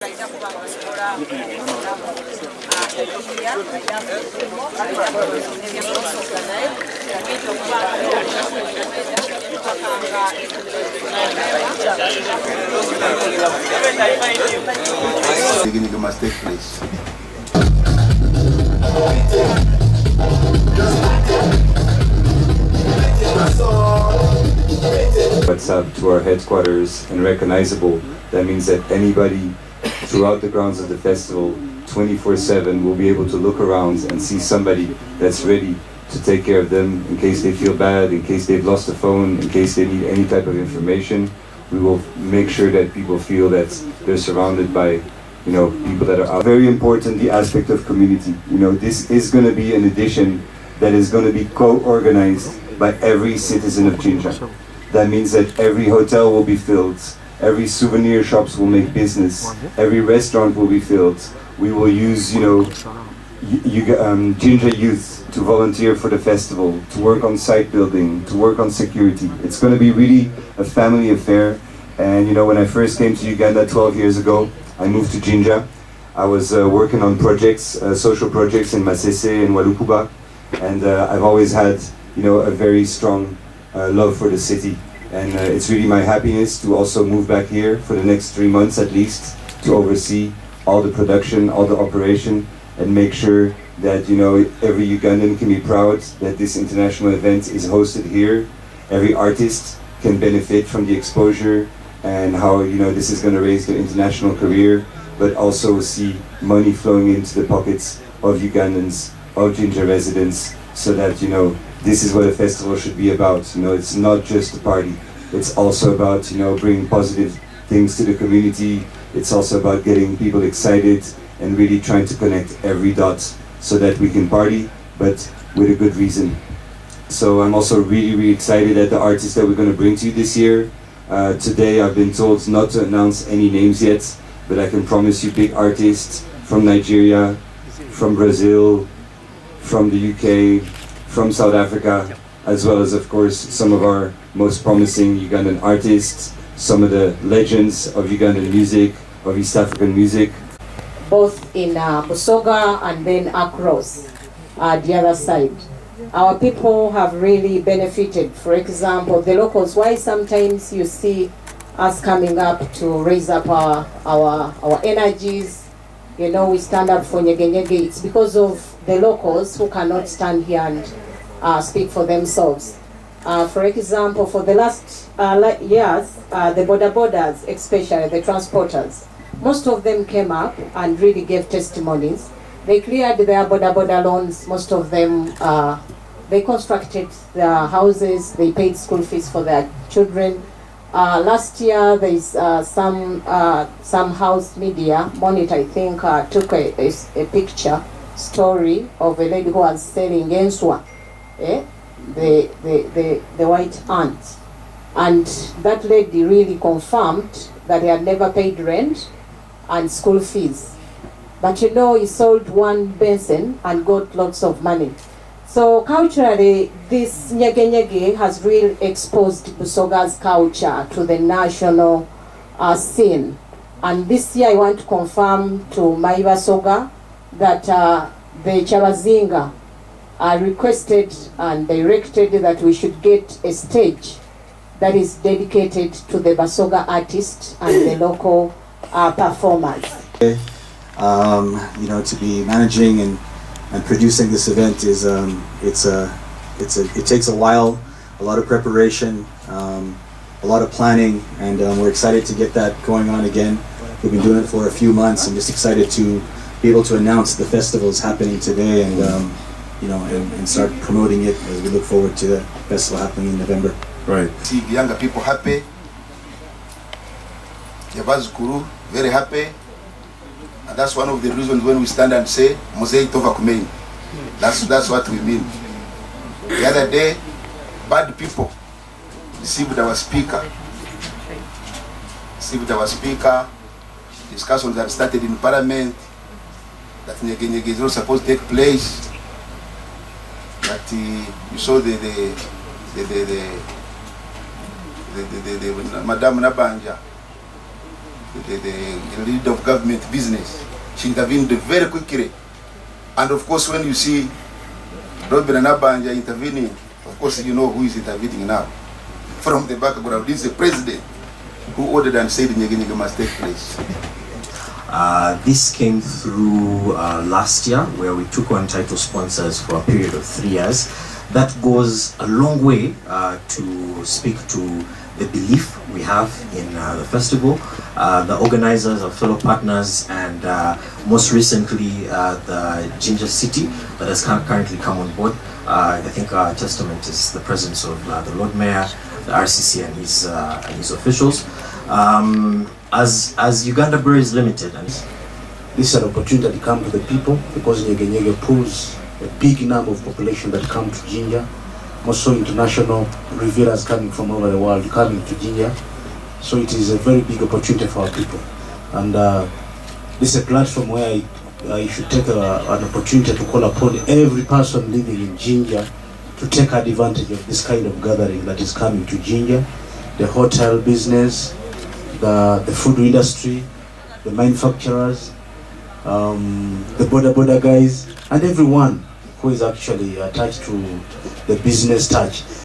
Beginning must take place. What's up to our headquarters and recognizable. That means that anybody throughout the grounds of the festival 24/7 will be able to look around and see somebody that's ready to take care of them in case they feel bad, in case they've lost a phone, in case they need any type of information. We will make sure that people feel that they're surrounded by people that are out. Very important, the aspect of community. This is going to be an edition that is going to be co-organized by every citizen of Jinja. That means that every hotel will be filled, every souvenir shops will make business, every restaurant will be filled. We will use, Jinja youth to volunteer for the festival, to work on site building, to work on security. It's going to be really a family affair. And when I first came to Uganda 12 years ago, I moved to Jinja. I was working on projects, social projects in Masese and Walukuba. And I've always had, a very strong love for the city. And it's really my happiness to also move back here for the next 3 months at least to oversee all the production, all the operation, and make sure that every Ugandan can be proud that this international event is hosted here. Every artist can benefit from the exposure and how this is going to raise their international career, but also see money flowing into the pockets of Ugandans, of Jinja residents, so that this is what a festival should be about. It's not just a party. It's also about bringing positive things to the community. It's also about getting people excited and really trying to connect every dot so that we can party, but with a good reason. So I'm also really, really excited at the artists that we're going to bring to you this year. Today I've been told not to announce any names yet, but I can promise you big artists from Nigeria, from Brazil, from the UK, from South Africa, as well as of course some of our most promising Ugandan artists, some of the legends of Ugandan music, of East African music. Both in Busoga and then across the other side. Our people have really benefited. For example, the locals, why sometimes you see us coming up to raise up our energies, we stand up for Nyege Nyege. It's because of the locals who cannot stand here and speak for themselves. For example, for the last years, the border-borders, especially the transporters, most of them came up and really gave testimonies. They cleared their border loans. Most of them, they constructed their houses. They paid school fees for their children. Last year, there's some house media, Monitor, I think, took a picture story of a lady who was selling Enswa, the white ant. And that lady really confirmed that he had never paid rent and school fees. But he sold one basin and got lots of money. So culturally, this Nyege Nyege has really exposed Busoga's culture to the national scene. And this year I want to confirm to Maiva Soga that the Chabazinga requested and directed that we should get a stage that is dedicated to the Basoga artists and the local performers. To be managing and producing this event is it takes a while, a lot of preparation, a lot of planning, and we're excited to get that going on again. We've been doing it for a few months, and just excited to be able to announce the festival is happening today, and and start promoting it as we look forward to the festival happening in November. Right. See the younger people happy. Yabazukuru very happy. And that's one of the reasons when we stand and say, Mosei Tova Kumei. That's what we mean. The other day, bad people received our speaker. Discussions that started in Parliament, that Nyege Nyege is not supposed to take place. That you saw the Madame Nabanja the lead of government business. She intervened very quickly. And of course, when you see Robin and Abanja intervening, of course you know who is intervening now. From the background, this is the president who ordered and said Nyege must take place. This came through last year, where we took on title sponsors for a period of 3 years. That goes a long way to speak to the belief we have in the festival, the organizers, our fellow partners, and most recently the Ginger City that has currently come on board. I think our testament is the presence of the Lord Mayor, the RCC, and his officials. As Uganda Breweries Limited, and this is an opportunity to come to the people, because Nyege pulls a big number of population that come to Jinja. Also international reviewers coming from over the world coming to Jinja. So it is a very big opportunity for our people. And this is a platform where you should take an opportunity to call upon every person living in Jinja to take advantage of this kind of gathering that is coming to Jinja. The hotel business, the food industry, the manufacturers, the border guys, and everyone who is actually attached to the business touch.